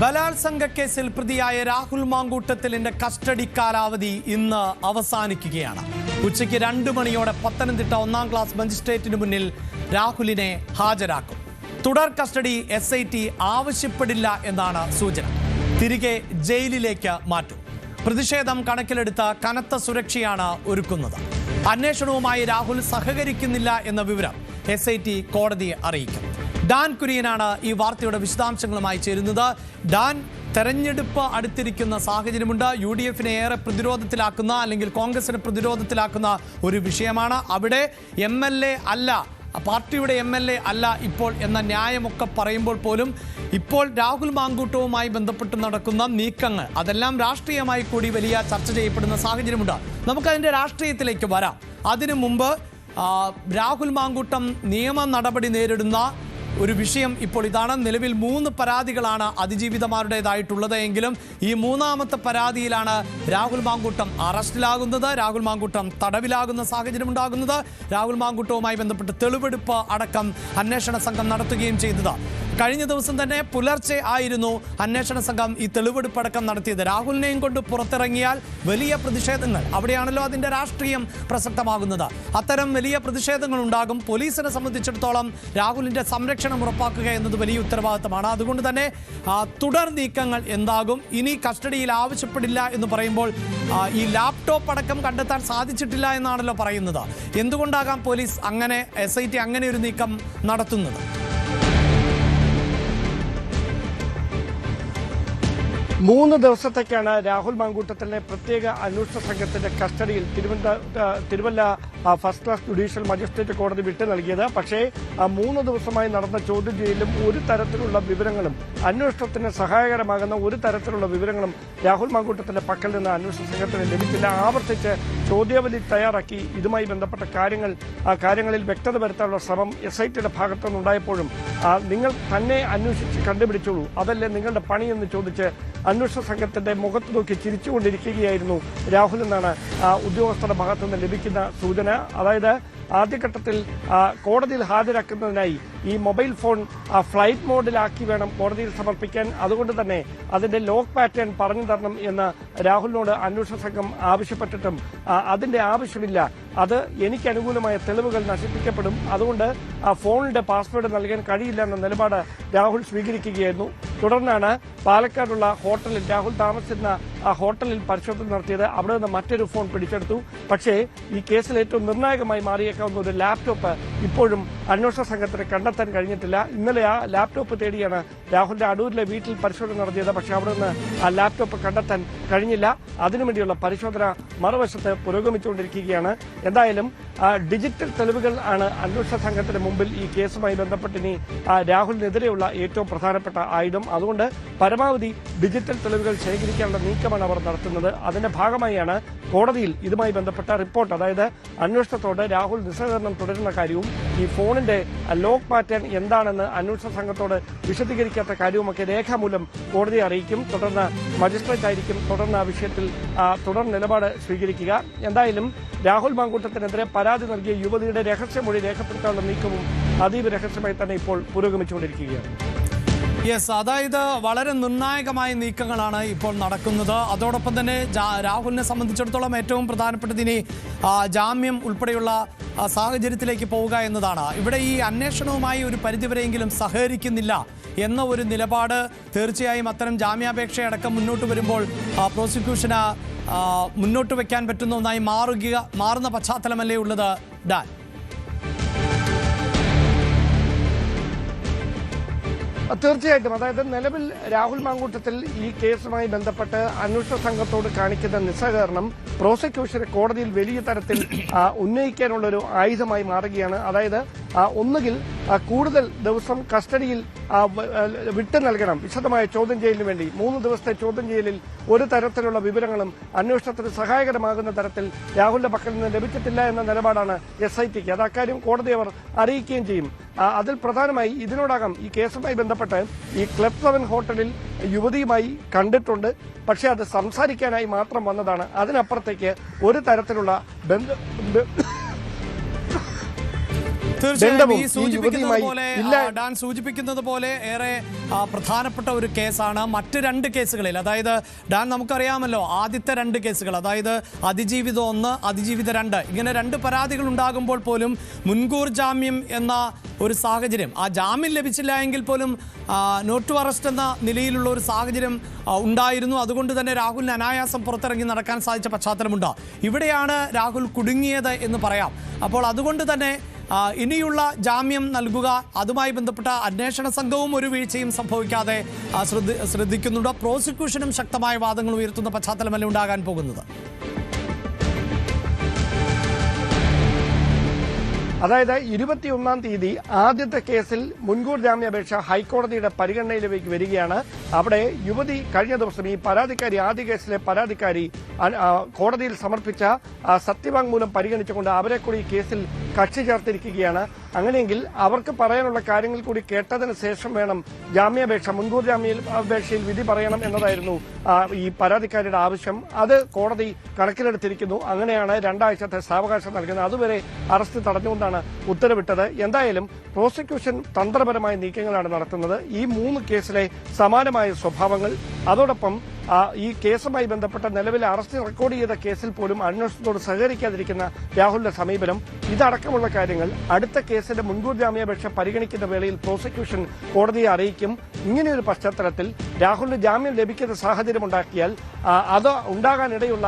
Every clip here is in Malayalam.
ബലാത്സംഗ കേസിൽ പ്രതിയായ രാഹുൽ മാങ്കൂട്ടത്തിലിന്റെ കസ്റ്റഡി കാലാവധി ഇന്ന് അവസാനിക്കുകയാണ്. ഉച്ചയ്ക്ക് 2 മണിയോടെ പത്തനംതിട്ട 1-ാം ക്ലാസ് മജിസ്ട്രേറ്റിന് മുന്നിൽ രാഹുലിനെ ഹാജരാക്കും. തുടർ കസ്റ്റഡി SIT ആവശ്യപ്പെടില്ല എന്നാണ് സൂചന. തിരികെ ജയിലിലേക്ക് മാറ്റും. പ്രതിഷേധം കണക്കിലെടുത്ത കനത്ത സുരക്ഷയാണ് ഒരുക്കുന്നത്. അന്വേഷണവുമായി രാഹുൽ സഹകരിക്കുന്നില്ല എന്ന വിവരം SIT കോടതിയെ അറിയിക്കും. ഡാൻ കുര്യനാണ് ഈ വാർത്തയുടെ വിശദാംശങ്ങളുമായി ചേരുന്നത്. ഡാൻ, തെരഞ്ഞെടുപ്പ് അടുത്തിരിക്കുന്ന സാഹചര്യമുണ്ട്. UDF-നെ ഏറെ പ്രതിരോധത്തിലാക്കുന്ന, അല്ലെങ്കിൽ കോൺഗ്രസിനെ പ്രതിരോധത്തിലാക്കുന്ന ഒരു വിഷയമാണ്. അവിടെ MLA അല്ല, പാർട്ടിയുടെ MLA അല്ല ഇപ്പോൾ എന്ന ന്യായമൊക്കെ പറയുമ്പോൾ പോലും ഇപ്പോൾ രാഹുൽ മാങ്കൂട്ടവുമായി ബന്ധപ്പെട്ട് നടക്കുന്ന നീക്കങ്ങൾ അതെല്ലാം രാഷ്ട്രീയമായി കൂടി വലിയ ചർച്ച ചെയ്യപ്പെടുന്ന സാഹചര്യമുണ്ട്. നമുക്കതിൻ്റെ രാഷ്ട്രീയത്തിലേക്ക് വരാം. അതിനു മുമ്പ് രാഹുൽ മാങ്കൂട്ടം നിയമ നടപടി നേരിടുന്ന ഒരു വിഷയം ഇപ്പോൾ ഇതാണ്. നിലവിൽ 3 പരാതികളാണ് അതിജീവിതമാരുടേതായിട്ടുള്ളത് എങ്കിലും ഈ 3ാമത്തെ പരാതിയിലാണ് രാഹുൽ മാങ്കൂട്ടം അറസ്റ്റിലാകുന്നത്, രാഹുൽ മാങ്കൂട്ടം തടവിലാകുന്ന സാഹചര്യം ഉണ്ടാകുന്നത്. രാഹുൽ മാങ്കൂട്ടവുമായി ബന്ധപ്പെട്ട് തെളിവെടുപ്പ് അടക്കം അന്വേഷണ സംഘം നടത്തുകയും ചെയ്തത്. കഴിഞ്ഞ ദിവസം തന്നെ പുലർച്ചെ ആയിരുന്നു അന്വേഷണ സംഘം ഈ തെളിവെടുപ്പടക്കം നടത്തിയത്. രാഹുലിനെയും കൊണ്ട് പുറത്തിറങ്ങിയാൽ വലിയ പ്രതിഷേധങ്ങൾ, അവിടെയാണല്ലോ അതിൻ്റെ രാഷ്ട്രീയം പ്രസക്തമാകുന്നത്. അത്തരം വലിയ പ്രതിഷേധങ്ങൾ ഉണ്ടാകും. പോലീസിനെ സംബന്ധിച്ചിടത്തോളം രാഹുലിൻ്റെ സംരക്ഷണം ഉറപ്പാക്കുക എന്നത് വലിയ ഉത്തരവാദിത്തമാണ്. അതുകൊണ്ട് തന്നെ തുടർ നീക്കങ്ങൾ എന്താകും? ഇനി കസ്റ്റഡിയിൽ ആവശ്യപ്പെടില്ല എന്ന് പറയുമ്പോൾ ഈ ലാപ്ടോപ്പ് അടക്കം കണ്ടെത്താൻ സാധിച്ചിട്ടില്ല എന്നാണല്ലോ പറയുന്നത്. എന്തുകൊണ്ടാകാം പോലീസ് അങ്ങനെ, SIT അങ്ങനെ ഒരു നീക്കം നടത്തുന്നത്? 3 ദിവസത്തേക്കാണ് രാഹുൽ മാങ്കൂട്ടത്തിനെ പ്രത്യേക അന്വേഷണ സംഘത്തിന്റെ കസ്റ്റഡിയിൽ Thiruvalla first class judicial magistrate കോടതി വിട്ടു നൽകിയത്. പക്ഷേ 3 ദിവസമായി നടന്ന ചോദ്യം ചെയ്യലും ഒരു തരത്തിലുള്ള വിവരങ്ങളും, അന്വേഷണത്തിന് സഹായകരമാകുന്ന ഒരു തരത്തിലുള്ള വിവരങ്ങളും രാഹുൽ മാങ്കൂട്ടത്തിന്റെ പക്കൽ നിന്ന് അന്വേഷണ സംഘത്തിന് ലഭിച്ചില്ല. ആവർത്തിച്ച് ചോദ്യാവലി തയ്യാറാക്കി ഇതുമായി ബന്ധപ്പെട്ട കാര്യങ്ങളിൽ വ്യക്തത വരുത്താനുള്ള ശ്രമം SITയുടെ ഭാഗത്തുനിന്നുണ്ടായപ്പോഴും നിങ്ങൾ തന്നെ അന്വേഷിച്ച് കണ്ടുപിടിച്ചോളൂ, അതല്ലേ നിങ്ങളുടെ പണിയെന്ന് ചോദിച്ച് അന്വേഷണ സംഘത്തിന്റെ മുഖത്ത് നോക്കി ചിരിച്ചുകൊണ്ടിരിക്കുകയായിരുന്നു രാഹുൽ എന്നാണ് ഉദ്യോഗസ്ഥരുടെ ഭാഗത്തുനിന്ന് ലഭിക്കുന്ന സൂചന. അതായത് ആദ്യഘട്ടത്തിൽ കോടതിയിൽ ഹാജരാക്കുന്നതിനായി ഈ മൊബൈൽ ഫോൺ ഫ്ലൈറ്റ് മോഡിലാക്കി വേണം കോടതിയിൽ സമർപ്പിക്കാൻ. അതുകൊണ്ട് തന്നെ അതിന്റെ ലോക്ക് പാറ്റേൺ പറഞ്ഞു തരണം എന്ന് രാഹുലിനോട് അന്വേഷണ സംഘം ആവശ്യപ്പെട്ടിട്ടും അതിന്റെ ആവശ്യമില്ല, അത് എനിക്ക് അനുകൂലമായ തെളിവുകൾ നശിപ്പിക്കപ്പെടും, അതുകൊണ്ട് ഫോണിന്റെ പാസ്വേഡ് നൽകാൻ കഴിയില്ല എന്ന നിലപാട് രാഹുൽ സ്വീകരിക്കുകയായിരുന്നു. തുടർന്നാണ് പാലക്കാടുള്ള ഹോട്ടലിൽ, രാഹുൽ താമസിച്ചിരുന്ന ഹോട്ടലിൽ പരിശോധന നടത്തിയത്. അവിടെ നിന്ന് മറ്റൊരു ഫോൺ പിടിച്ചെടുത്തു. പക്ഷേ ഈ കേസിൽ ഏറ്റവും നിർണായകമായി മാറിയേക്കാവുന്ന ഒരു ലാപ്ടോപ്പ് ഇപ്പോഴും അന്വേഷണ സംഘത്തിന് കണ്ടെത്താൻ കഴിഞ്ഞിട്ടില്ല. ഇന്നലെ ആ ലാപ്ടോപ്പ് തേടിയാണ് രാഹുലിന്റെ അടൂരിലെ വീട്ടിൽ പരിശോധന നടത്തിയത്. പക്ഷേ അവിടെ നിന്ന് ആ ലാപ്ടോപ്പ് കണ്ടെത്താൻ കഴിഞ്ഞില്ല. അതിനുവേണ്ടിയുള്ള പരിശോധന മറുവശത്ത് പുരോഗമിച്ചുകൊണ്ടിരിക്കുകയാണ്. എന്തായാലും ഡിജിറ്റൽ തെളിവുകൾ ആണ് അന്വേഷണ സംഘത്തിന് മുമ്പിൽ ഈ കേസുമായി ബന്ധപ്പെട്ട് ഇനി രാഹുലിനെതിരെയുള്ള ഏറ്റവും പ്രധാനപ്പെട്ട ആയുധം. അതുകൊണ്ട് പരമാവധി ഡിജിറ്റൽ തെളിവുകൾ ശേഖരിക്കാനുള്ള നീക്കമാണ് അവർ നടത്തുന്നത്. അതിന്റെ ഭാഗമായാണ് കോടതിയിൽ ഇതുമായി ബന്ധപ്പെട്ട റിപ്പോർട്ട്, അതായത് അന്വേഷണത്തോട് രാഹുൽ നിസ്സഹകരണം തുടരുന്ന കാര്യവും ഈ ഫോണിന്റെ ലോക്ക് പാറ്റേൺ എന്താണെന്ന് അന്വേഷണ സംഘത്തോട് വിശദീകരിക്കാത്ത കാര്യവുമൊക്കെ രേഖാമൂലം കോടതിയെ അറിയിക്കും. തുടർന്ന് മജിസ്ട്രേറ്റ് ആയിരിക്കും തുടർന്ന് ആ വിഷയത്തിൽ തുടർ നിലപാട് സ്വീകരിക്കുക. എന്തായാലും രാഹുൽ മാങ്കൂട്ടത്തിനെതിരെ പരാതി നൽകിയ യുവതിയുടെ രഹസ്യമൊഴി രേഖപ്പെടുത്താനുള്ള നീക്കവും അതീവ രഹസ്യമായി തന്നെ ഇപ്പോൾ പുരോഗമിച്ചുകൊണ്ടിരിക്കുകയാണ്. യെസ്, അതായത് വളരെ നിർണായകമായ നീക്കങ്ങളാണ് ഇപ്പോൾ നടക്കുന്നത്. അതോടൊപ്പം തന്നെ രാഹുലിനെ സംബന്ധിച്ചിടത്തോളം ഏറ്റവും പ്രധാനപ്പെട്ടത് ഇനി ജാമ്യം ഉൾപ്പെടെയുള്ള സാഹചര്യത്തിലേക്ക് പോവുക എന്നതാണ്. ഇവിടെ ഈ അന്വേഷണവുമായി ഒരു പരിധിവരെയെങ്കിലും സഹകരിക്കുന്നില്ല എന്ന ഒരു നിലപാട് തീർച്ചയായും അത്തരം ജാമ്യാപേക്ഷയടക്കം മുന്നോട്ട് വരുമ്പോൾ പ്രോസിക്യൂഷന് മുന്നോട്ട് വയ്ക്കാൻ പറ്റുന്ന ഒന്നായി മാറുന്ന പശ്ചാത്തലമല്ലേ ഉള്ളത് ഡാൻ? തീർച്ചയായിട്ടും. അതായത് നിലവിൽ രാഹുൽ മാങ്കൂട്ടത്തിൽ ഈ കേസുമായി ബന്ധപ്പെട്ട് അന്വേഷണ സംഘത്തോട് കാണിക്കുന്ന നിസ്സഹകരണം പ്രോസിക്യൂഷന് കോടതിയിൽ വലിയ തരത്തിൽ ഉന്നയിക്കാനുള്ളൊരു ആയുധമായി മാറുകയാണ്. അതായത് ഒന്നുകിൽ കൂടുതൽ ദിവസം കസ്റ്റഡിയിൽ വിട്ടു നൽകണം വിശദമായ ചോദ്യം ചെയ്യലിന് വേണ്ടി. 3 ദിവസത്തെ ചോദ്യം ചെയ്യലിൽ ഒരു തരത്തിലുള്ള വിവരങ്ങളും അന്വേഷണത്തിന് സഹായകരമാകുന്ന തരത്തിൽ രാഹുലിന്റെ പക്കൽ നിന്ന് ലഭിച്ചിട്ടില്ല എന്ന നിലപാടാണ് SITക്ക്. അത് അക്കാര്യം കോടതി അവർ അറിയിക്കുകയും ചെയ്യും. അതിൽ പ്രധാനമായി ഇതിനോടകം ഈ കേസുമായി ബന്ധപ്പെട്ട് ഈ ക്ലബ് 7 ഹോട്ടലിൽ യുവതിയുമായി കണ്ടിട്ടുണ്ട്. പക്ഷേ അത് സംസാരിക്കാനായി മാത്രം വന്നതാണ്. അതിനപ്പുറത്തേക്ക് ഒരു തരത്തിലുള്ള തീർച്ചയായും ഈ ഈ സൂചിപ്പിക്കുന്നത് യുവതിയുമായി പോലെ ഇല്ല. ഡാൻ സൂചിപ്പിക്കുന്നത് പോലെ ഏറെ പ്രധാനപ്പെട്ട ഒരു കേസാണ്. മറ്റ് 2 കേസുകളിൽ, അതായത് ഡാൻ നമുക്കറിയാമല്ലോ, ആദ്യത്തെ 2 കേസുകൾ, അതായത് അതിജീവിതം 1, അതിജീവിത 2, ഇങ്ങനെ 2 പരാതികൾ ഉണ്ടാകുമ്പോൾ പോലും മുൻകൂർ ജാമ്യം എന്ന ഒരു സാഹചര്യം, ആ ജാമ്യം ലഭിച്ചില്ല എങ്കിൽ പോലും നോട്ട് ടു അറസ്റ്റ് എന്ന നിലയിലുള്ള ഒരു സാഹചര്യം ഉണ്ടായിരുന്നു. അതുകൊണ്ട് തന്നെ രാഹുലിന് അനായാസം പുറത്തിറങ്ങി നടക്കാൻ സാധിച്ച പശ്ചാത്തലമുണ്ട്. ഇവിടെയാണ് രാഹുൽ കുടുങ്ങിയത് എന്ന് പറയാം. അപ്പോൾ അതുകൊണ്ട് തന്നെ ഇനിയുള്ള ജാമ്യം നൽകുക, അതുമായി ബന്ധപ്പെട്ട അന്വേഷണ സംഘവും ഒരു വീഴ്ചയും സംഭവിക്കാതെ ശ്രദ്ധിക്കുന്നുണ്ട്. പ്രോസിക്യൂഷനും ശക്തമായ വാദങ്ങൾ ഉയർത്തുന്ന പശ്ചാത്തലമല്ല ഉണ്ടാകാൻ പോകുന്നത്. അതായത് 21-ാം തീയതി ആദ്യത്തെ കേസിൽ മുൻകൂർ ജാമ്യാപേക്ഷ ഹൈക്കോടതിയുടെ പരിഗണനയിലേക്ക് വരികയാണ്. അവിടെ യുവതി കഴിഞ്ഞ ദിവസം ഈ പരാതിക്കാരി, ആദ്യ കേസിലെ പരാതിക്കാരി കോടതിയിൽ സമർപ്പിച്ച സത്യവാങ്മൂലം പരിഗണിച്ചുകൊണ്ട് അവരെ കൂടി ഈ കേസിൽ കക്ഷി ചേർത്തിരിക്കുകയാണ്. അങ്ങനെയെങ്കിൽ അവർക്ക് പറയാനുള്ള കാര്യങ്ങൾ കൂടി കേട്ടതിന് ശേഷം വേണം ജാമ്യാപേക്ഷ, മുൻകൂർ ജാമ്യാപേക്ഷയിൽ വിധി പറയണം എന്നതായിരുന്നു ഈ പരാതിക്കാരിയുടെ ആവശ്യം. അത് കോടതി കണക്കിലെടുത്തിരിക്കുന്നു. അങ്ങനെയാണ് 2 ആഴ്ചത്തെ സാവകാശം നൽകുന്നത്. അതുവരെ അറസ്റ്റ് തടഞ്ഞുകൊണ്ടാണ് ഉത്തരവിട്ടത്. എന്തായാലും പ്രോസിക്യൂഷൻ തന്ത്രപരമായ നീക്കങ്ങളാണ് നടത്തുന്നത്. ഈ 3 കേസിലെ സമാനമായ സ്വഭാവങ്ങൾ, അതോടൊപ്പം ഈ കേസുമായി ബന്ധപ്പെട്ട നിലവിലെ അറസ്റ്റ് റെക്കോർഡ് ചെയ്ത കേസിൽ പോലും അന്വേഷണത്തോട് സഹകരിക്കാതിരിക്കുന്ന രാഹുലിന്റെ സമീപനം, ഇതടക്കമുള്ള കാര്യങ്ങൾ അടുത്ത കേസിന്റെ മുൻകൂർ ജാമ്യാപേക്ഷ പരിഗണിക്കുന്ന വേളയിൽ പ്രോസിക്യൂഷൻ കോടതിയെ അറിയിക്കും. ഇങ്ങനെയൊരു പശ്ചാത്തലത്തിൽ രാഹുലിന് ജാമ്യം ലഭിക്കുന്ന സാഹചര്യം ഉണ്ടാക്കിയാൽ അത് ഉണ്ടാകാനിടയുള്ള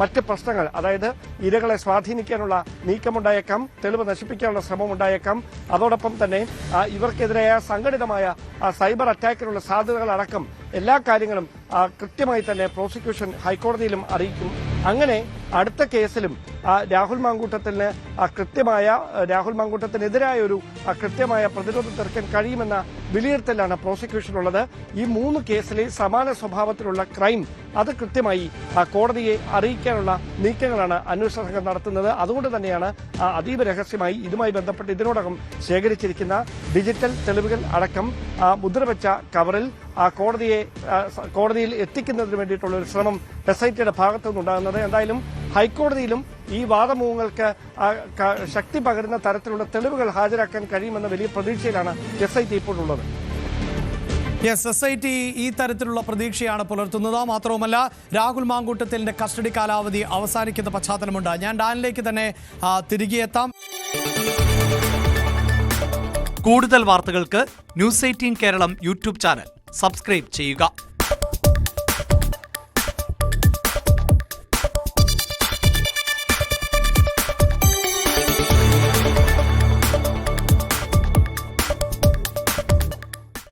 മറ്റ് പ്രശ്നങ്ങൾ, അതായത് ഇരകളെ സ്വാധീനിക്കാനുള്ള നീക്കമുണ്ടായേക്കാം, തെളിവ് നശിപ്പിക്കാനുള്ള ശ്രമം ഉണ്ടായേക്കാം, അതോടൊപ്പം തന്നെ ഇവർക്കെതിരായ സംഘടിതമായ സൈബർ അറ്റാക്കിനുള്ള സാധ്യതകൾ അടക്കം എല്ലാ കാര്യങ്ങളും കൃത്യമായി തന്നെ പ്രോസിക്യൂഷൻ ഹൈക്കോടതിയിലും അറിയിക്കും. അങ്ങനെ അടുത്ത കേസിലും രാഹുൽ മാങ്കൂട്ടത്തിനെതിരായ ഒരു കൃത്യമായ പ്രതിരോധം തീർക്കാൻ കഴിയുമെന്ന വിലയിരുത്തലാണ് പ്രോസിക്യൂഷനുള്ളത്. ഈ 3 കേസിലെ സമാന സ്വഭാവത്തിലുള്ള ക്രൈം അത് കൃത്യമായി കോടതിയെ അറിയിക്കാനുള്ള നീക്കങ്ങളാണ് അന്വേഷണ സംഘം നടത്തുന്നത്. അതുകൊണ്ട് തന്നെയാണ് അതീവ രഹസ്യമായി ഇതുമായി ബന്ധപ്പെട്ട് ഇതിനോടകം ശേഖരിച്ചിരിക്കുന്ന ഡിജിറ്റൽ തെളിവുകൾ അടക്കം മുദ്രവെച്ച കവറിൽ കോടതിയിൽ എത്തിക്കുന്നതിന് വേണ്ടിയിട്ടുള്ള ഒരു ശ്രമം SITയുടെ ഭാഗത്തു നിന്നുണ്ടാകുന്നത്. എന്തായാലും ഹൈക്കോടതിയിലും ഈ വാദമുഖങ്ങൾക്ക് ശക്തി പകരുന്ന തരത്തിലുള്ള തെളിവുകൾ ഹാജരാക്കാൻ കഴിയുമെന്ന വലിയ പ്രതീക്ഷയിലാണ് SIT ഇപ്പോഴുള്ളത്. SIT ഈ തരത്തിലുള്ള പ്രതീക്ഷയാണ് പുലർത്തുന്നത്. മാത്രവുമല്ല, രാഹുൽ മാങ്കൂട്ടത്തിലിന്റെ കസ്റ്റഡി കാലാവധി അവസാനിക്കുന്ന പശ്ചാത്തലമുണ്ട്. ഞാൻ ഡാനിലേക്ക് തന്നെ തിരികെ എത്താം. കൂടുതൽ വാർത്തകൾക്ക് News 18 Keralam YouTube channel subscribe ചെയ്യുക.